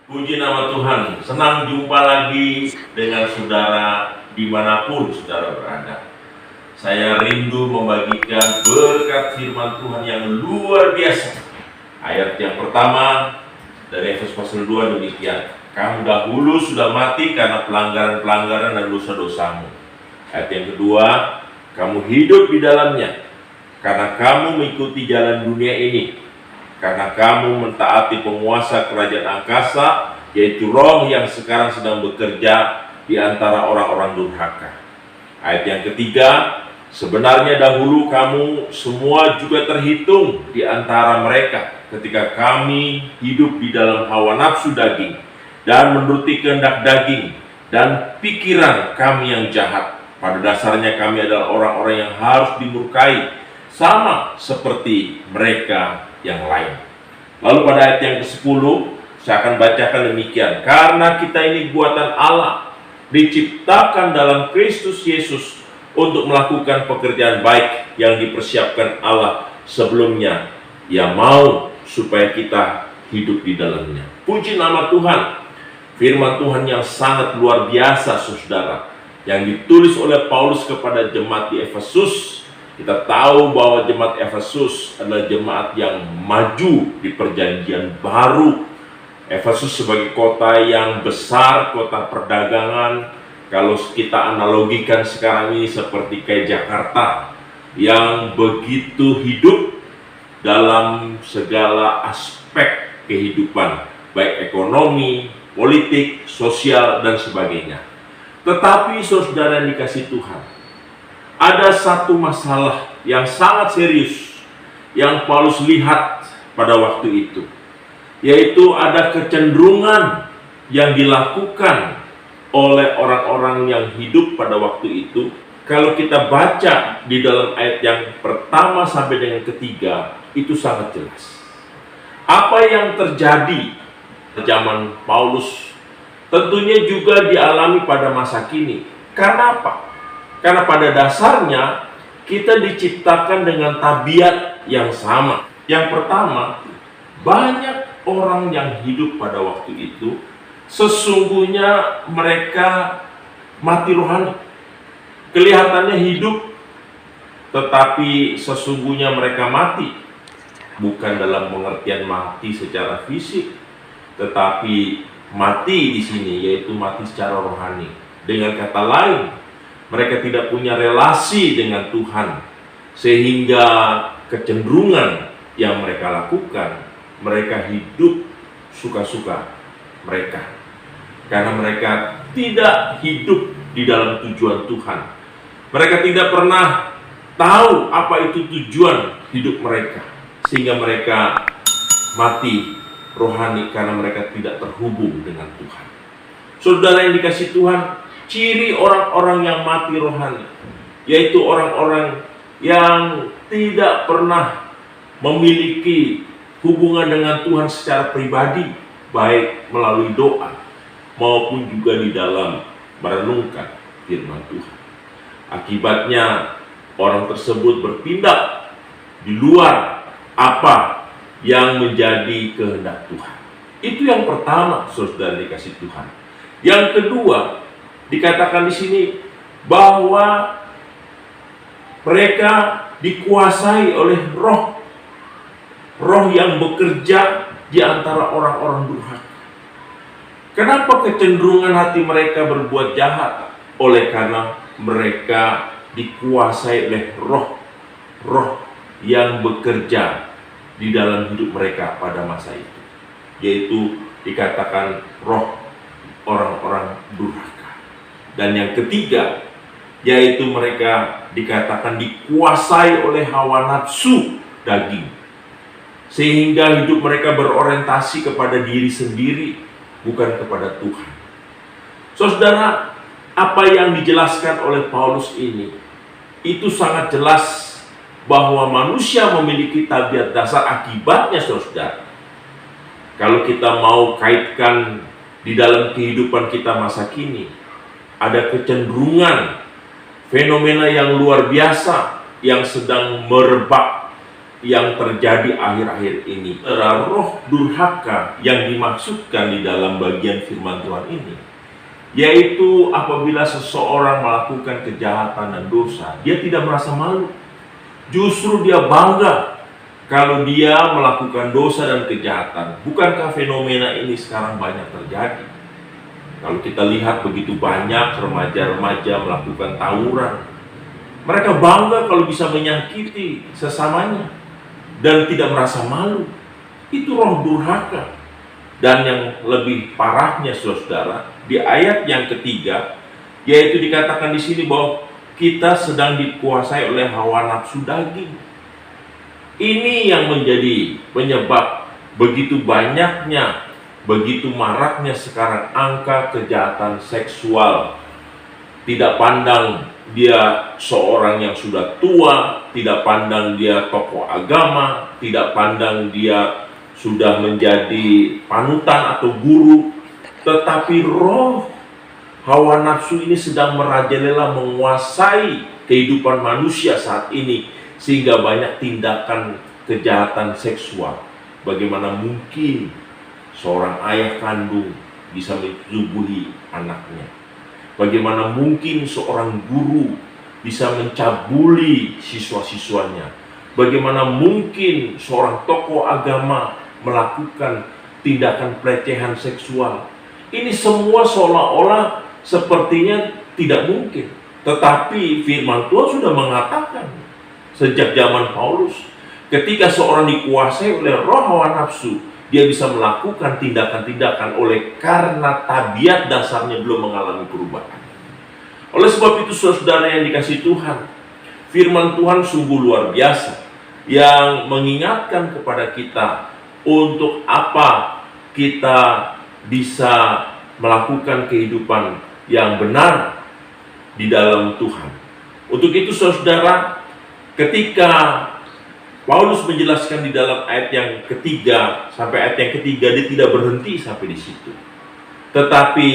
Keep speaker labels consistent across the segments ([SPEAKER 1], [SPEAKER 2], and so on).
[SPEAKER 1] Puji nama Tuhan, senang jumpa lagi dengan saudara dimanapun saudara berada. Saya rindu membagikan berkat firman Tuhan yang luar biasa. Ayat yang pertama dari Efesus pasal 2 demikian. Kamu dahulu sudah mati karena pelanggaran-pelanggaran dan dosa-dosamu. Ayat yang kedua, kamu hidup di dalamnya karena kamu mengikuti jalan dunia ini. Karena kamu mentaati penguasa kerajaan angkasa, yaitu roh yang sekarang sedang bekerja di antara orang-orang durhaka. Ayat yang ketiga, sebenarnya dahulu kamu semua juga terhitung di antara mereka ketika kami hidup di dalam hawa nafsu daging dan menuruti kehendak daging dan pikiran kami yang jahat. Pada dasarnya kami adalah orang-orang yang harus dimurkai, sama seperti mereka yang lain. Lalu pada ayat yang ke-10 saya akan bacakan demikian. Karena kita ini buatan Allah, diciptakan dalam Kristus Yesus untuk melakukan pekerjaan baik yang dipersiapkan Allah sebelumnya. Ia mau supaya kita hidup di dalamnya. Puji nama Tuhan. Firman Tuhan yang sangat luar biasa saudara, yang ditulis oleh Paulus kepada jemaat di Efesus. Kita tahu bahwa jemaat Efesus adalah jemaat yang maju di perjanjian baru. Efesus sebagai kota yang besar, kota perdagangan. Kalau kita analogikan sekarang ini seperti kayak Jakarta, yang begitu hidup dalam segala aspek kehidupan, baik ekonomi, politik, sosial, dan sebagainya. Tetapi saudara yang dikasihi Tuhan, ada satu masalah yang sangat serius yang Paulus lihat pada waktu itu, yaitu ada kecenderungan yang dilakukan oleh orang-orang yang hidup pada waktu itu. Kalau kita baca di dalam ayat yang pertama sampai dengan ketiga, itu sangat jelas. Apa yang terjadi zaman Paulus tentunya juga dialami pada masa kini. Karena apa? Karena pada dasarnya kita diciptakan dengan tabiat yang sama. Yang pertama, banyak orang yang hidup pada waktu itu sesungguhnya mereka mati rohani. Kelihatannya hidup, tetapi sesungguhnya mereka mati. Bukan dalam pengertian mati secara fisik, tetapi mati di sini yaitu mati secara rohani. Dengan kata lain, mereka tidak punya relasi dengan Tuhan, sehingga kecenderungan yang mereka lakukan, mereka hidup suka-suka mereka, karena mereka tidak hidup di dalam tujuan Tuhan. Mereka tidak pernah tahu apa itu tujuan hidup mereka, sehingga mereka mati rohani karena mereka tidak terhubung dengan Tuhan. Saudara yang dikasihi Tuhan, ciri orang-orang yang mati rohani, yaitu orang-orang yang tidak pernah memiliki hubungan dengan Tuhan secara pribadi, baik melalui doa maupun juga di dalam merenungkan firman Tuhan. Akibatnya orang tersebut bertindak di luar apa yang menjadi kehendak Tuhan. Itu yang pertama, saudara dikasihi Tuhan. Yang kedua, dikatakan di sini bahwa mereka dikuasai oleh roh yang bekerja di antara orang-orang durhaka. Kenapa kecenderungan hati mereka berbuat jahat? Oleh karena mereka dikuasai oleh roh yang bekerja di dalam hidup mereka pada masa itu, yaitu dikatakan roh orang-orang durhaka. Dan yang ketiga, yaitu mereka dikatakan dikuasai oleh hawa nafsu daging, sehingga hidup mereka berorientasi kepada diri sendiri, bukan kepada Tuhan. Saudara, apa yang dijelaskan oleh Paulus ini, itu sangat jelas bahwa manusia memiliki tabiat dasar. Akibatnya saudara, kalau kita mau kaitkan di dalam kehidupan kita masa kini, ada kecenderungan fenomena yang luar biasa yang sedang merebak yang terjadi akhir-akhir ini adalah roh durhaka yang dimaksudkan di dalam bagian firman Tuhan ini, yaitu apabila seseorang melakukan kejahatan dan dosa, dia tidak merasa malu, justru dia bangga kalau dia melakukan dosa dan kejahatan. Bukankah fenomena ini sekarang banyak terjadi? Kalau kita lihat begitu banyak remaja-remaja melakukan tawuran, mereka bangga kalau bisa menyakiti sesamanya dan tidak merasa malu. Itu roh durhaka. Dan yang lebih parahnya, saudara, di ayat yang ketiga, yaitu dikatakan di sini bahwa kita sedang dikuasai oleh hawa nafsu daging. Ini yang menjadi penyebab begitu banyaknya, begitu maraknya sekarang angka kejahatan seksual. Tidak pandang dia seorang yang sudah tua, tidak pandang dia tokoh agama, tidak pandang dia sudah menjadi panutan atau guru, tetapi roh hawa nafsu ini sedang merajalela menguasai kehidupan manusia saat ini, sehingga banyak tindakan kejahatan seksual. Bagaimana mungkin seorang ayah kandung bisa menjubuhi anaknya? Bagaimana mungkin seorang guru bisa mencabuli siswa-siswanya? Bagaimana mungkin seorang tokoh agama melakukan tindakan pelecehan seksual? Ini semua seolah-olah sepertinya tidak mungkin. Tetapi firman Tuhan sudah mengatakan sejak zaman Paulus, ketika seorang dikuasai oleh roh hawa nafsu, dia bisa melakukan tindakan-tindakan oleh karena tabiat dasarnya belum mengalami perubahan. Oleh sebab itu, saudara yang dikasihi Tuhan, firman Tuhan sungguh luar biasa yang mengingatkan kepada kita untuk apa kita bisa melakukan kehidupan yang benar di dalam Tuhan. Untuk itu, saudara, ketika Paulus menjelaskan di dalam ayat yang ketiga sampai ayat yang ketiga, dia tidak berhenti sampai di situ. Tetapi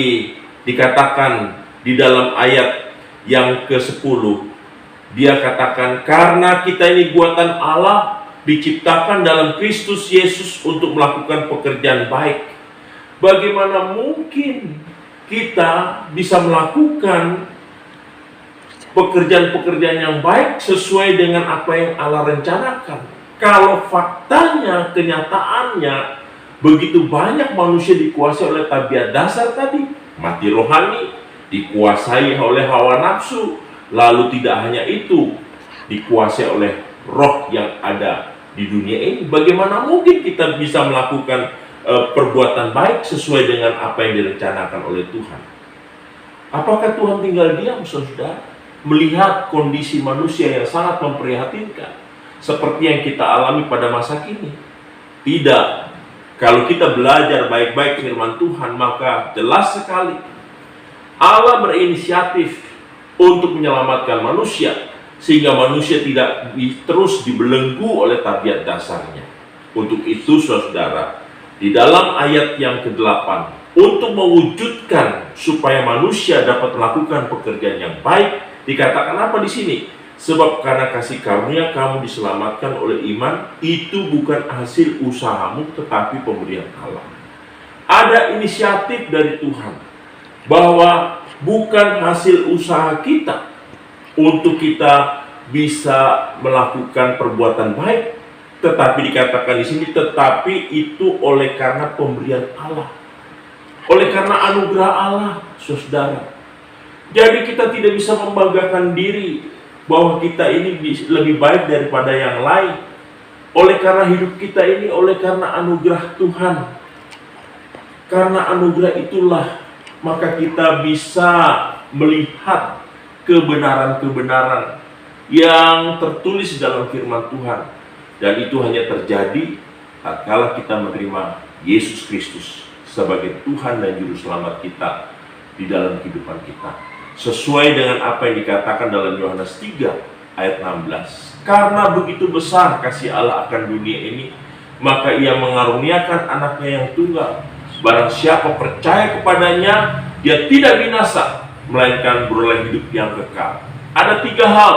[SPEAKER 1] dikatakan di dalam ayat yang ke-10, dia katakan, karena kita ini buatan Allah, diciptakan dalam Kristus Yesus untuk melakukan pekerjaan baik. Bagaimana mungkin kita bisa melakukan pekerjaan-pekerjaan yang baik sesuai dengan apa yang Allah rencanakan, kalau faktanya, kenyataannya, begitu banyak manusia dikuasai oleh tabiat dasar tadi, mati rohani, dikuasai oleh hawa nafsu, lalu tidak hanya itu, dikuasai oleh roh yang ada di dunia ini. Bagaimana mungkin kita bisa melakukan perbuatan baik sesuai dengan apa yang direncanakan oleh Tuhan? Apakah Tuhan tinggal diam, saudara, melihat kondisi manusia yang sangat memprihatinkan seperti yang kita alami pada masa kini? Tidak. Kalau kita belajar baik-baik firman Tuhan, maka jelas sekali Allah berinisiatif untuk menyelamatkan manusia, sehingga manusia tidak terus dibelenggu oleh tabiat dasarnya. Untuk itu, saudara, di dalam ayat yang ke-8, untuk mewujudkan supaya manusia dapat melakukan pekerjaan yang baik, dikatakan apa di sini? Sebab karena kasih karunia kamu diselamatkan oleh iman, itu bukan hasil usahamu tetapi pemberian Allah. Ada inisiatif dari Tuhan bahwa bukan hasil usaha kita untuk kita bisa melakukan perbuatan baik, tetapi dikatakan di sini, tetapi itu oleh karena pemberian Allah, oleh karena anugerah Allah, saudara. Jadi kita tidak bisa membanggakan diri bahwa kita ini lebih baik daripada yang lain. Oleh karena hidup kita ini, oleh karena anugerah Tuhan. Karena anugerah itulah, maka kita bisa melihat kebenaran-kebenaran yang tertulis dalam firman Tuhan. Dan itu hanya terjadi tatkala kita menerima Yesus Kristus sebagai Tuhan dan Juru Selamat kita di dalam kehidupan kita. Sesuai dengan apa yang dikatakan dalam Yohanes 3 ayat 16. Karena begitu besar kasih Allah akan dunia ini, maka ia mengaruniakan anaknya yang tunggal. Barang siapa percaya kepadanya, dia tidak binasa, melainkan beroleh hidup yang kekal. Ada 3 hal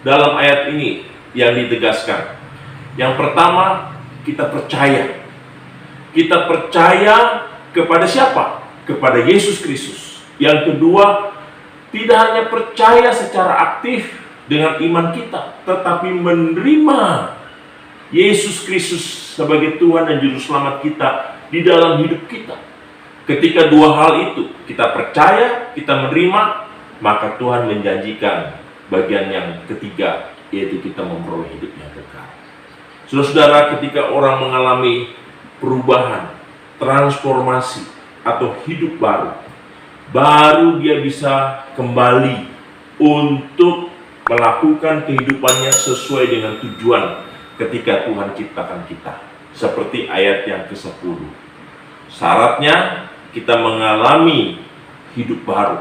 [SPEAKER 1] dalam ayat ini yang ditegaskan. Yang pertama, kita percaya. Kita percaya kepada siapa? Kepada Yesus Kristus. Yang kedua, tidak hanya percaya secara aktif dengan iman kita, tetapi menerima Yesus Kristus sebagai Tuhan dan Juru Selamat kita di dalam hidup kita. Ketika dua hal itu kita percaya, kita menerima, maka Tuhan menjanjikan bagian yang ketiga, yaitu kita memperoleh hidup yang kekal. Saudara-saudara, ketika orang mengalami perubahan, transformasi, atau hidup baru dia bisa kembali untuk melakukan kehidupannya sesuai dengan tujuan ketika Tuhan ciptakan kita. Seperti ayat yang ke-10. Syaratnya kita mengalami hidup baru.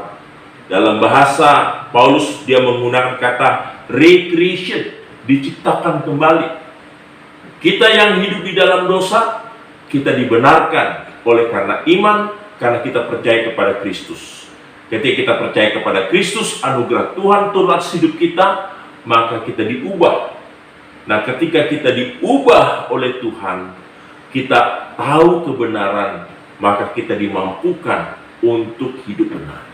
[SPEAKER 1] Dalam bahasa Paulus dia menggunakan kata recreation, diciptakan kembali. Kita yang hidup di dalam dosa, kita dibenarkan oleh karena iman, karena kita percaya kepada Kristus. Ketika kita percaya kepada Kristus, anugerah Tuhan turun atas hidup kita, maka kita diubah. Nah, ketika kita diubah oleh Tuhan, kita tahu kebenaran, maka kita dimampukan untuk hidup benar.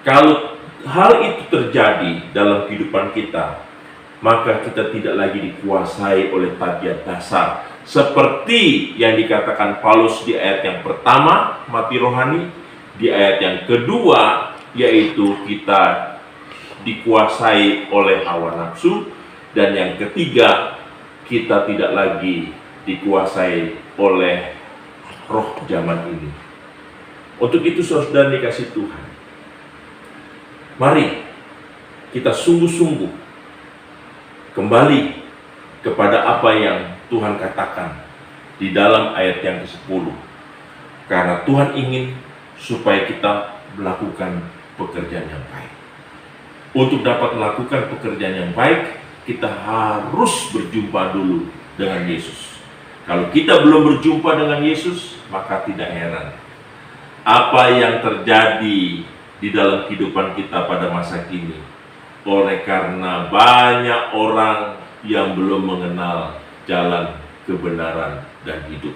[SPEAKER 1] Kalau hal itu terjadi dalam kehidupan kita, maka kita tidak lagi dikuasai oleh tabiat dasar seperti yang dikatakan Paulus di ayat yang pertama, mati rohani. Di ayat yang kedua, yaitu kita dikuasai oleh hawa nafsu. Dan yang ketiga, kita tidak lagi dikuasai oleh roh zaman ini. Untuk itu saudara dikasih Tuhan, mari kita sungguh-sungguh kembali kepada apa yang Tuhan katakan di dalam ayat yang ke-10. Karena Tuhan ingin supaya kita melakukan pekerjaan yang baik. Untuk dapat melakukan pekerjaan yang baik, kita harus berjumpa dulu dengan Yesus. Kalau kita belum berjumpa dengan Yesus, maka tidak heran apa yang terjadi di dalam kehidupan kita pada masa kini. Oleh karena banyak orang yang belum mengenal jalan kebenaran dan hidup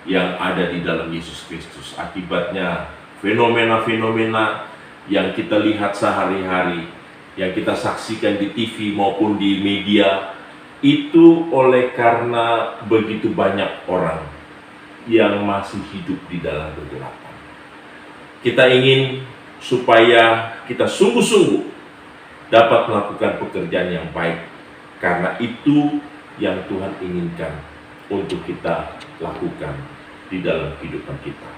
[SPEAKER 1] yang ada di dalam Yesus Kristus. Akibatnya fenomena-fenomena yang kita lihat sehari-hari, yang kita saksikan di TV maupun di media, itu oleh karena begitu banyak orang yang masih hidup di dalam kegelapan. Kita ingin supaya kita sungguh-sungguh dapat melakukan pekerjaan yang baik, karena itu yang Tuhan inginkan untuk kita lakukan di dalam kehidupan kita.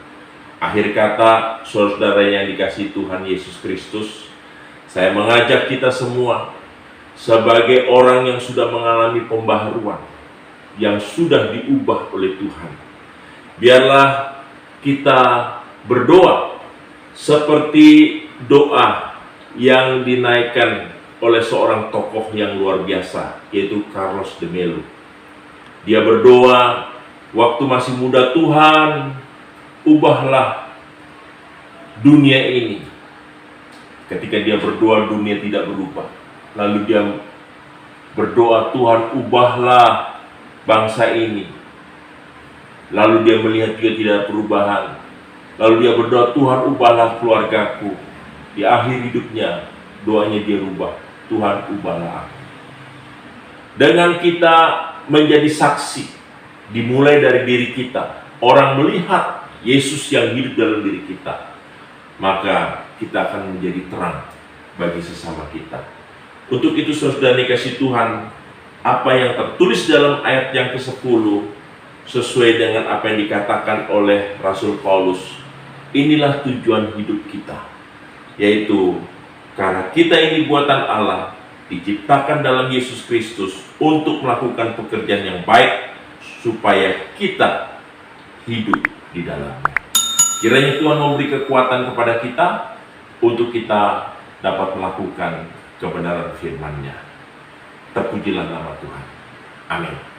[SPEAKER 1] Akhir kata, saudara yang dikasihi Tuhan Yesus Kristus, saya mengajak kita semua sebagai orang yang sudah mengalami pembaharuan, yang sudah diubah oleh Tuhan. Biarlah kita berdoa seperti doa yang dinaikkan oleh seorang tokoh yang luar biasa, yaitu Carlos de Melo. Dia berdoa, waktu masih muda, Tuhan, ubahlah dunia ini. Ketika dia berdoa, dunia tidak berubah. Lalu dia berdoa, Tuhan, ubahlah bangsa ini. Lalu dia melihat juga tidak ada perubahan. Lalu dia berdoa, Tuhan, ubahlah keluargaku. Di akhir hidupnya, doanya dia rubah, Tuhan, ubahlah aku. Dengan kita menjadi saksi, dimulai dari diri kita, orang melihat Yesus yang hidup dalam diri kita, maka kita akan menjadi terang bagi sesama kita. Untuk itu saudara dikasihi Tuhan, apa yang tertulis dalam ayat yang ke-10 sesuai dengan apa yang dikatakan oleh Rasul Paulus. Inilah tujuan hidup kita, yaitu karena kita ini buatan Allah, diciptakan dalam Yesus Kristus untuk melakukan pekerjaan yang baik, supaya kita hidup di dalamnya. Kiranya Tuhan memberi kekuatan kepada kita untuk kita dapat melakukan kebenaran firman-Nya. Terpujilah nama Tuhan. Amin.